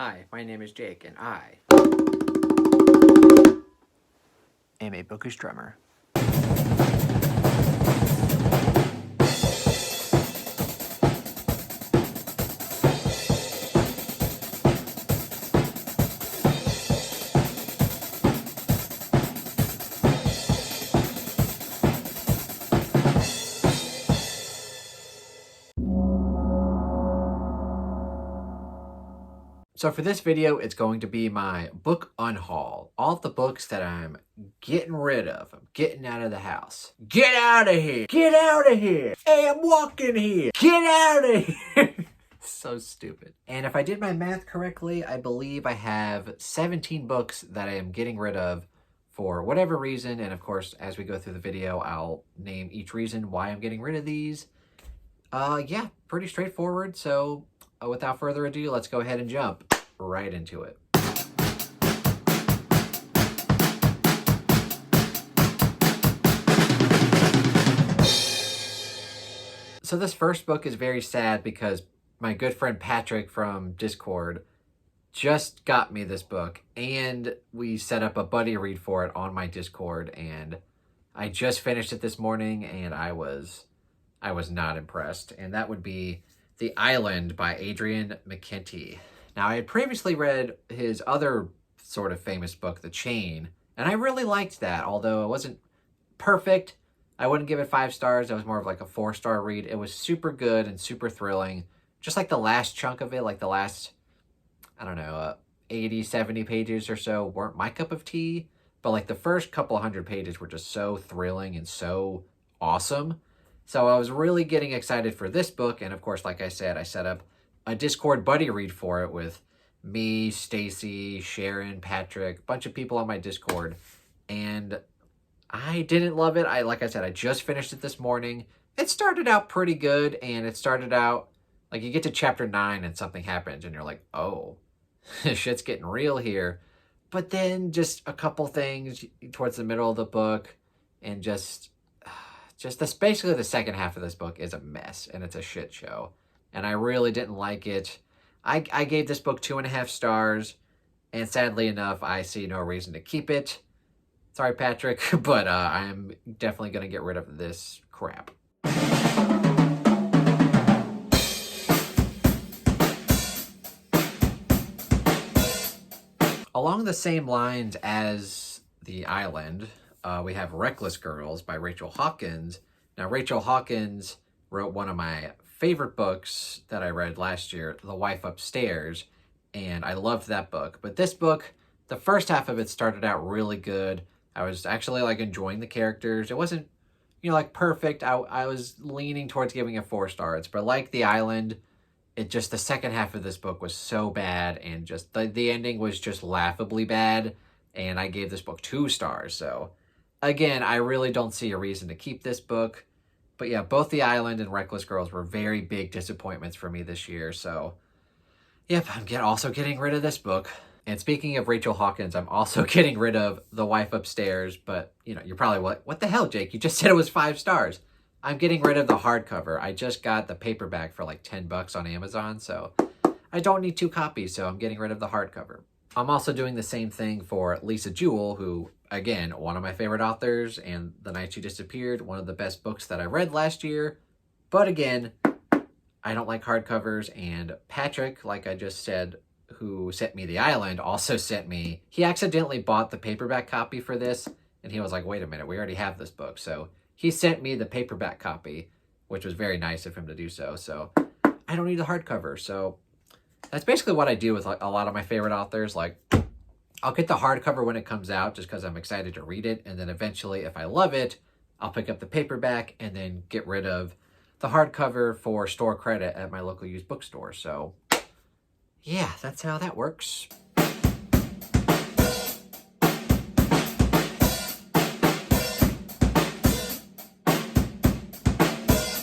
Hi, my name is Jake, and I am a bookish drummer. So for this video, it's going to be my book unhaul. All the books that I'm getting rid of. I'm getting out of the house. Get out of here! Get out of here! Hey, I'm walking here! Get out of here! So stupid. And if I did my math correctly, I believe I have 17 books that I am getting rid of for whatever reason. And of course, as we go through the video, I'll name each reason why I'm getting rid of these. Yeah, pretty straightforward. So without further ado, let's go ahead and jump right into it. So this first book is very sad because my good friend Patrick from Discord just got me this book, and we set up a buddy read for it on my Discord, and I just finished it this morning, and I was not impressed. And that would be The Island by Adrian McKenty. Now, I had previously read his other sort of famous book, The Chain, and I really liked that. Although it wasn't perfect, I wouldn't give it 5 stars. It was more of like a 4-star read. It was super good and super thrilling. Just like the last chunk of it, like the last, I don't know, 80, 70 pages or so weren't my cup of tea. But like the first couple hundred pages were just so thrilling and so awesome. So I was really getting excited for this book. And of course, like I said, I set up a Discord buddy read for it with me, Stacy, Sharon, Patrick, a bunch of people on my Discord. And I didn't love it. Like I said, I just finished it this morning. It started out pretty good, and it started out like you get to chapter 9 and something happens and you're like, oh, shit's getting real here. But then just a couple things towards the middle of the book, and just this, basically the second half of this book is a mess and it's a shit show. And I really didn't like it. I gave this book 2.5 stars, and sadly enough, I see no reason to keep it. Sorry, Patrick, but I'm definitely going to get rid of this crap. Along the same lines as The Island, we have Reckless Girls by Rachel Hawkins. Now, Rachel Hawkins wrote one of my favorite books that I read last year, The Wife Upstairs, and I loved that book. But this book, the first half of it started out really good. I was actually like enjoying the characters. It wasn't, like perfect. I was leaning towards giving it 4 stars, but like The Island, it just, the second half of this book was so bad, and just the ending was just laughably bad, and I gave this book 2 stars. So again, I really don't see a reason to keep this book. But yeah, both The Island and Reckless Girls were very big disappointments for me this year. So yep, I'm also getting rid of this book. And speaking of Rachel Hawkins, I'm also getting rid of The Wife Upstairs. But, you're probably like, what the hell, Jake? You just said it was 5 stars. I'm getting rid of the hardcover. I just got the paperback for like $10 on Amazon, so I don't need 2 copies, so I'm getting rid of the hardcover. I'm also doing the same thing for Lisa Jewell, who, again, one of my favorite authors, and The Night She Disappeared, one of the best books that I read last year. But again, I don't like hardcovers, and Patrick, like I just said, who sent me The Island, also sent me, he accidentally bought the paperback copy for this, and he was like, wait a minute, we already have this book. So he sent me the paperback copy, which was very nice of him to do so. So I don't need the hardcover. So that's basically what I do with like a lot of my favorite authors. Like, I'll get the hardcover when it comes out just because I'm excited to read it. And then eventually, if I love it, I'll pick up the paperback and then get rid of the hardcover for store credit at my local used bookstore. So yeah, that's how that works.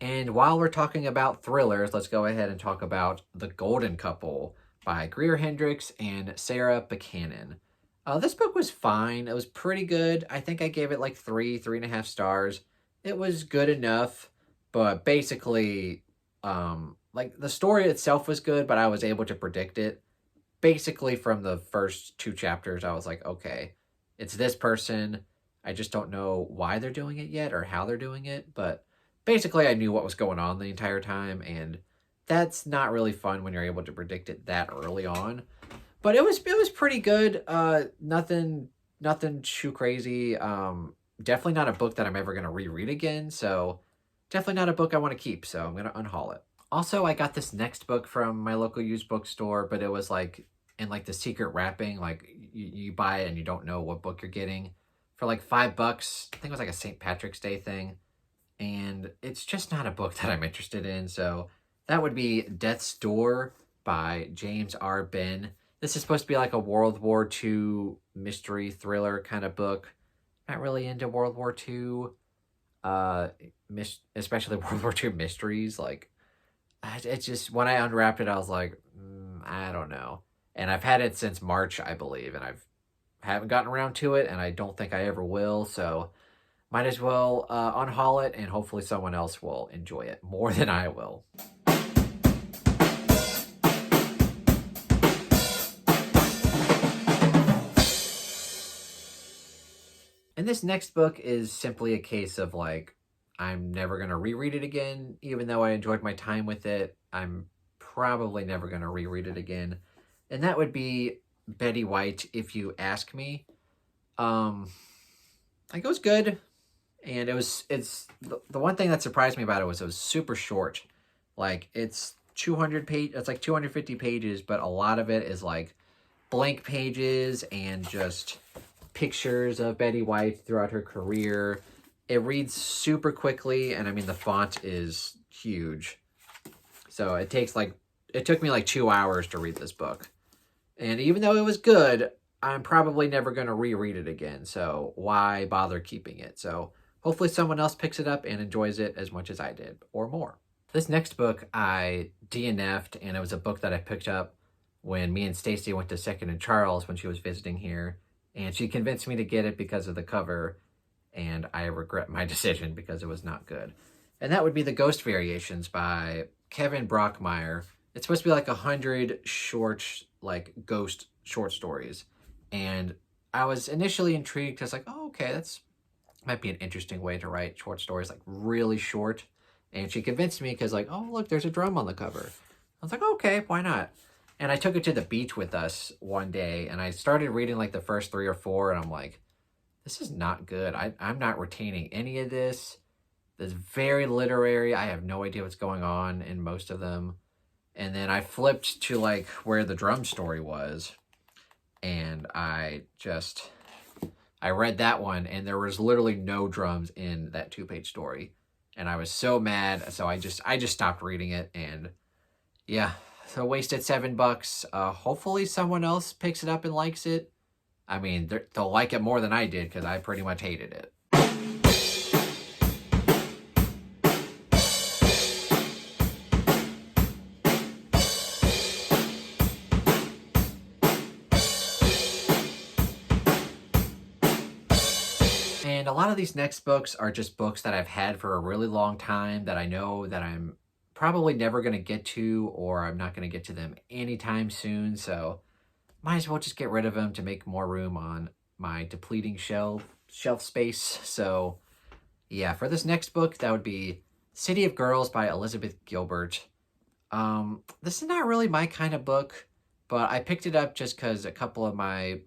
And while we're talking about thrillers, let's go ahead and talk about The Golden Couple by Greer Hendricks and Sarah Buchanan. This book was fine. It was pretty good. I think I gave it like 3.5 stars. It was good enough, but basically, like the story itself was good, but I was able to predict it. basically from the first 2 chapters, I was like, okay, it's this person. I just don't know why they're doing it yet or how they're doing it. But basically, I knew what was going on the entire time. And that's not really fun when you're able to predict it that early on. But it was pretty good. Nothing too crazy. Definitely not a book that I'm ever gonna reread again. So definitely not a book I want to keep. So I'm gonna unhaul it. Also, I got this next book from my local used bookstore, but it was like in like the secret wrapping. Like you buy it and you don't know what book you're getting for like $5. I think it was like a St. Patrick's Day thing, and it's just not a book that I'm interested in. So that would be Death's Door by James R. Ben. This is supposed to be like a World War II mystery thriller kind of book. Not really into World War II, especially World War II mysteries. Like, it's just, when I unwrapped it, I was like, I don't know. And I've had it since March, I believe, and haven't gotten around to it, and I don't think I ever will. So might as well unhaul it, and hopefully someone else will enjoy it more than I will. And this next book is simply a case of like, I'm never going to reread it again. Even though I enjoyed my time with it, I'm probably never going to reread it again. And that would be Betty White, If You Ask Me. Like, it was good. And it's the one thing that surprised me about it was super short. Like, it's 250 pages, but a lot of it is like blank pages and just pictures of Betty White throughout her career. It reads super quickly, and I mean, the font is huge. So it took me like 2 hours to read this book. And even though it was good, I'm probably never going to reread it again. So why bother keeping it? So hopefully someone else picks it up and enjoys it as much as I did, or more. This next book I DNF'd, and it was a book that I picked up when me and Stacy went to Second and Charles when she was visiting here. And she convinced me to get it because of the cover, and I regret my decision because it was not good. And that would be The Ghost Variations by Kevin Brockmeyer. It's supposed to be like 100 short, like, ghost short stories. And I was initially intrigued because, like, oh, okay, that's might be an interesting way to write short stories, like really short. And she convinced me because, like, oh, look, there's a drum on the cover. I was like, okay, why not? And I took it to the beach with us one day, and I started reading like the first 3 or 4, and I'm like, this is not good. I'm not retaining any of this. It's very literary. I have no idea what's going on in most of them. And then I flipped to like where the drum story was, and I read that one, and there was literally no drums in that 2-page story. And I was so mad, so I just stopped reading it, and yeah. So wasted $7. Hopefully someone else picks it up and likes it. I mean, they'll like it more than I did because I pretty much hated it. And a lot of these next books are just books that I've had for a really long time that I know that I'm probably never going to get to, or I'm not going to get to them anytime soon. So might as well just get rid of them to make more room on my depleting shelf space. So yeah, for this next book, that would be City of Girls by Elizabeth Gilbert. This is not really my kind of book, but I picked it up just because a couple of my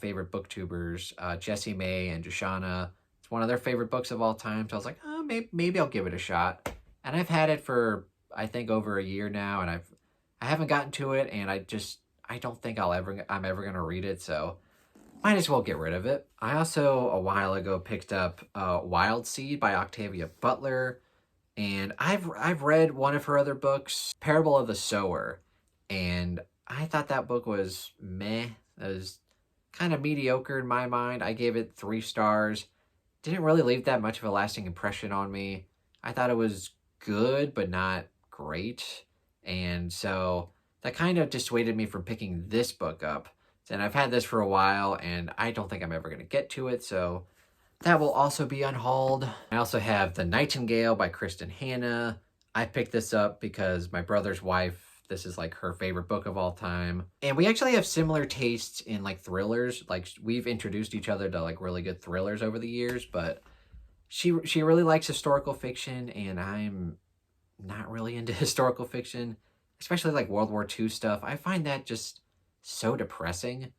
favorite booktubers, Jessie May and Joshana, it's one of their favorite books of all time. So I was like, oh, maybe I'll give it a shot. And I've had it for, I think, over a year now, and I haven't gotten to it, and I don't think I'm ever going to read it, so might as well get rid of it. I also, a while ago, picked up Wild Seed by Octavia Butler, and I've read one of her other books, Parable of the Sower, and I thought that book was meh. It was kind of mediocre in my mind. I gave it 3 stars. Didn't really leave that much of a lasting impression on me. I thought it was good, but not great. And so that kind of dissuaded me from picking this book up. And I've had this for a while, and I don't think I'm ever going to get to it. So that will also be unhauled. I also have The Nightingale by Kristen Hanna. I picked this up because my brother's wife this is like her favorite book of all time. And we actually have similar tastes in like thrillers. Like we've introduced each other to like really good thrillers over the years, but she really likes historical fiction, and I'm not really into historical fiction, especially like World War II stuff. I find that just so depressing.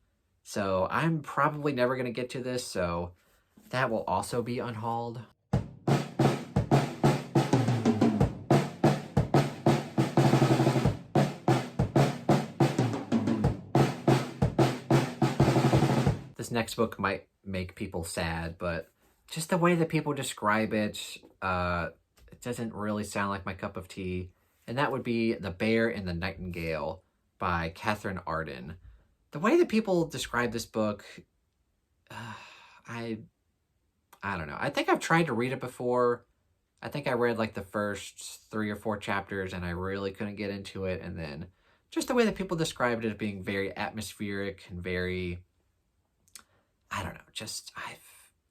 So I'm probably never going to get to this, so that will also be unhauled. This next book might make people sad, but just the way that people describe it, it doesn't really sound like my cup of tea. And that would be The Bear and the Nightingale by Catherine Arden. The way that people describe this book, I don't know. I think I've tried to read it before. I think I read like the first 3 or 4 chapters and I really couldn't get into it. And then just the way that people described it as being very atmospheric and very, I don't know,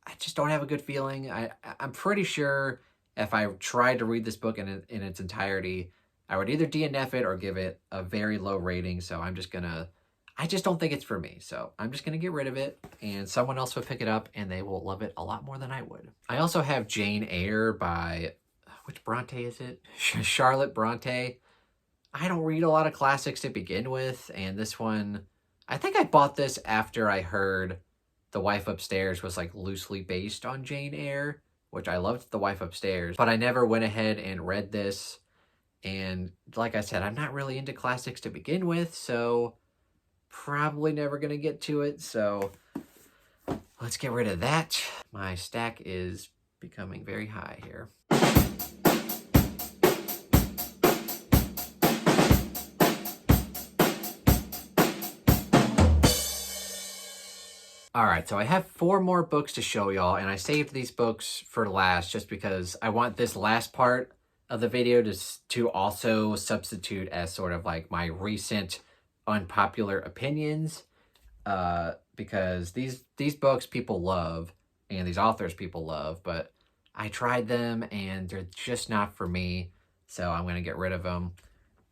I just don't have a good feeling. I'm pretty sure if I tried to read this book in its entirety, I would either DNF it or give it a very low rating. So I just don't think it's for me. So I'm just going to get rid of it, and someone else will pick it up and they will love it a lot more than I would. I also have Jane Eyre by, which Bronte is it? Charlotte Bronte. I don't read a lot of classics to begin with, and this one, I think I bought this after I heard The Wife Upstairs was like loosely based on Jane Eyre, which I loved The Wife Upstairs, but I never went ahead and read this. And like I said, I'm not really into classics to begin with, so probably never going to get to it. So let's get rid of that. My stack is becoming very high here. All right, so I have 4 more books to show y'all, and I saved these books for last just because I want this last part of the video to also substitute as sort of like my recent unpopular opinions, because these books people love and these authors people love, but I tried them and they're just not for me, so I'm going to get rid of them.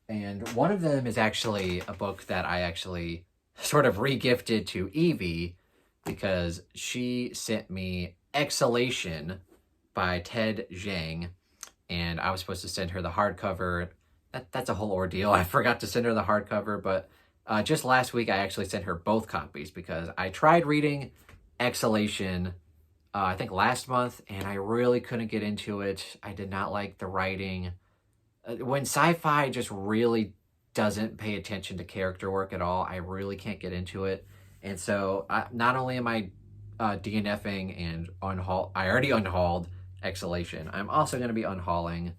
And one of them is actually a book that I actually sort of re-gifted to Evie, because she sent me Exhalation by Ted Chiang, and I was supposed to send her the hardcover. That's a whole ordeal. I forgot to send her the hardcover, but just last week I actually sent her both copies because I tried reading Exhalation, I think last month, and I really couldn't get into it. I did not like the writing. When sci-fi just really doesn't pay attention to character work at all, I really can't get into it. And so not only am I DNFing and I already unhauled Exhalation, I'm also going to be unhauling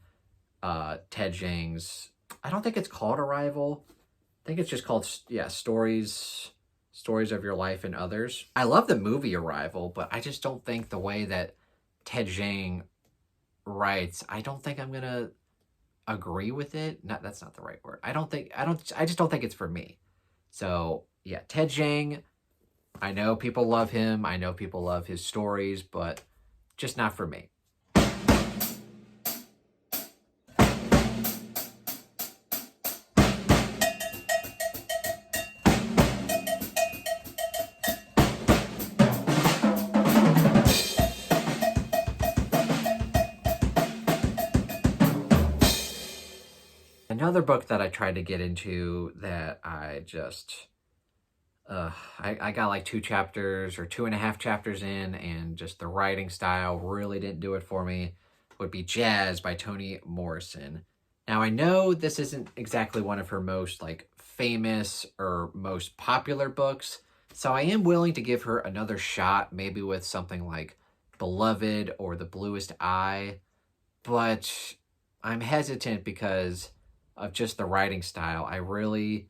Ted Chiang's, I don't think it's called Arrival. I think it's just called, Stories of Your Life and Others. I love the movie Arrival, but I just don't think the way that Ted Chiang writes, I don't think I'm going to agree with it. That's not the right word. I just don't think it's for me. So yeah, Ted Chiang, I know people love him. I know people love his stories, but just not for me. Another book that I tried to get into that I just, I got like 2 chapters or 2.5 chapters in, and just the writing style really didn't do it for me, would be Jazz by Toni Morrison. Now I know this isn't exactly one of her most like famous or most popular books, so I am willing to give her another shot, maybe with something like Beloved or The Bluest Eye, but I'm hesitant because of just the writing style. I really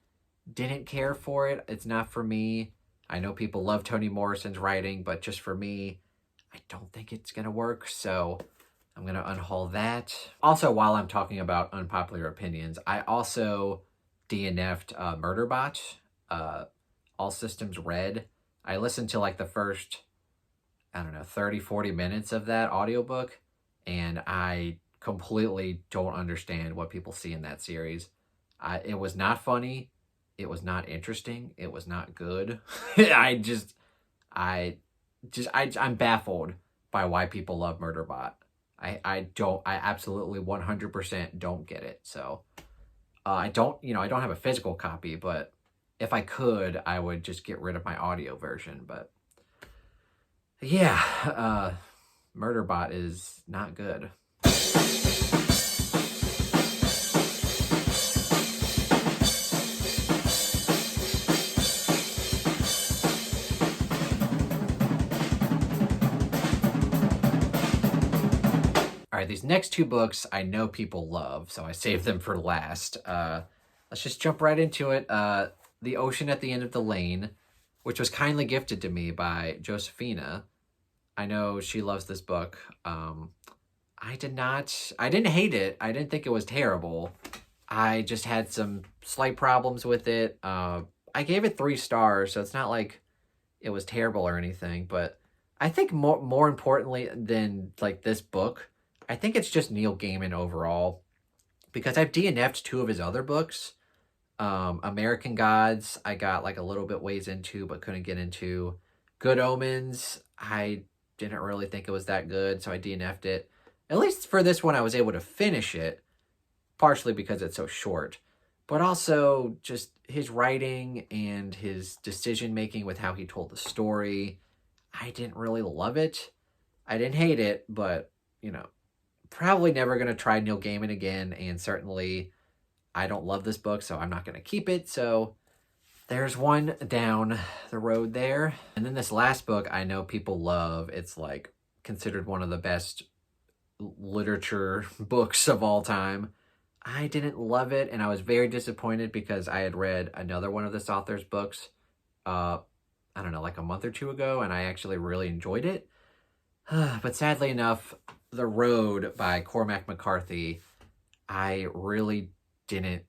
didn't care for it. It's not for me. I know people love Toni Morrison's writing, but just for me, I don't think it's going to work. So I'm going to unhaul that. Also, while I'm talking about unpopular opinions, I also DNF'd Murderbot, All Systems Red. I listened to like the first, 30, 40 minutes of that audiobook, and I completely don't understand what people see in that series. It was not funny. It was not interesting. It was not good. I'm baffled by why people love Murderbot. I absolutely 100% don't get it. So I don't have a physical copy, but if I could, I would just get rid of my audio version. But yeah, Murderbot is not good. All right, these next two books I know people love, so I saved them for last. Let's just jump right into it. The Ocean at the End of the Lane, which was kindly gifted to me by Josephina. I know she loves this book. I didn't hate it. I didn't think it was terrible. I just had some slight problems with it. I gave it 3 stars, so it's not like it was terrible or anything, but I think more importantly than like this book, I think it's just Neil Gaiman overall, because I've DNF'd 2 of his other books. American Gods, I got like a little bit ways into, but couldn't get into. Good Omens, I didn't really think it was that good, so I DNF'd it. At least for this one, I was able to finish it, partially because it's so short, but also just his writing and his decision-making with how he told the story. I didn't really love it. I didn't hate it, but, probably never going to try Neil Gaiman again, and certainly I don't love this book, so I'm not going to keep it. So there's one down the road there. And then this last book I know people love. It's like considered one of the best literature books of all time. I didn't love it, and I was very disappointed because I had read another one of this author's books, I don't know, like a month or 2 ago, and I actually really enjoyed it. But sadly enough, The Road by Cormac McCarthy, I really didn't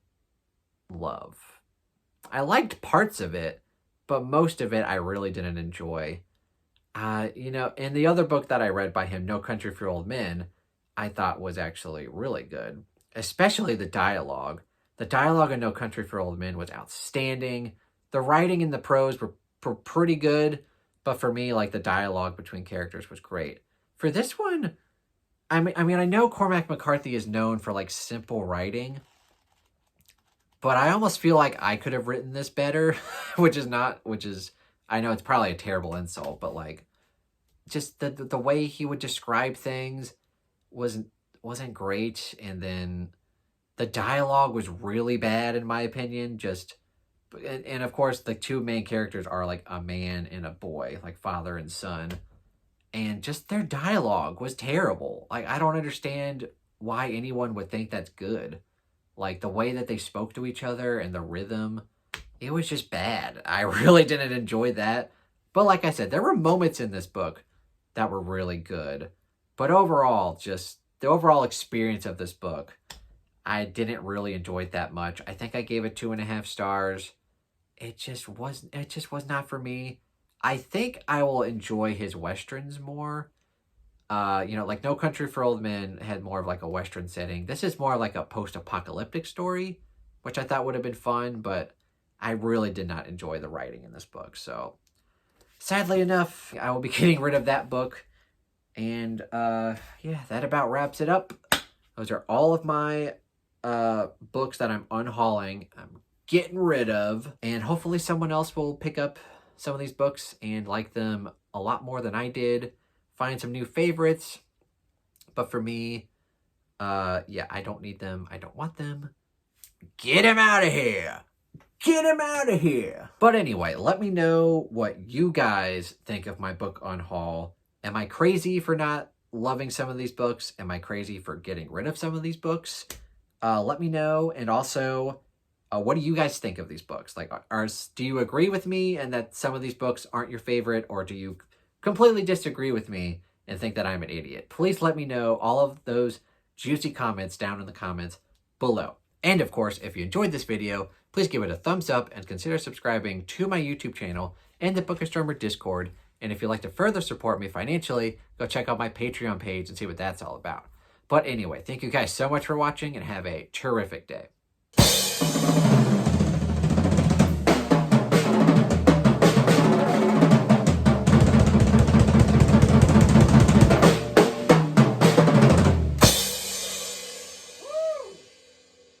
love. I liked parts of it, but most of it I really didn't enjoy. And the other book that I read by him, No Country for Old Men, I thought was actually really good, especially the dialogue. The dialogue in No Country for Old Men was outstanding. The writing and the prose were pretty good, but for me, like, the dialogue between characters was great. For this one, I mean, I know Cormac McCarthy is known for, like, simple writing, but I almost feel like I could have written this better, which is, I know it's probably a terrible insult, but, like, just the way he would describe things wasn't great, and then the dialogue was really bad, in my opinion, and of course, the 2 main characters are, like, a man and a boy, like father and son. And just their dialogue was terrible. Like, I don't understand why anyone would think that's good. Like, the way that they spoke to each other and the rhythm, it was just bad. I really didn't enjoy that. But like I said, there were moments in this book that were really good. But overall, just the overall experience of this book, I didn't really enjoy it that much. I think I gave it 2.5 stars. It just was not for me. I think I will enjoy his westerns more. Like No Country for Old Men had more of like a western setting. This is more like a post-apocalyptic story, which I thought would have been fun, but I really did not enjoy the writing in this book. So sadly enough, I will be getting rid of that book. And yeah, that about wraps it up. Those are all of my books that I'm unhauling. I'm getting rid of, and hopefully someone else will pick up some of these books and like them a lot more than I did, find some new favorites. But for me, yeah, I don't need them. I don't want them. Get him out of here. Get him out of here. But anyway, let me know what you guys think of my book unhaul. Am I crazy for not loving some of these books? Am I crazy for getting rid of some of these books? Let me know. And also, what do you guys think of these books? Like, do you agree with me and that some of these books aren't your favorite, or do you completely disagree with me and think that I'm an idiot? Please let me know all of those juicy comments down in the comments below. And of course, if you enjoyed this video, please give it a thumbs up and consider subscribing to my YouTube channel and the Bookastromer Discord. And if you'd like to further support me financially, go check out my Patreon page and see what that's all about. But anyway, thank you guys so much for watching and have a terrific day.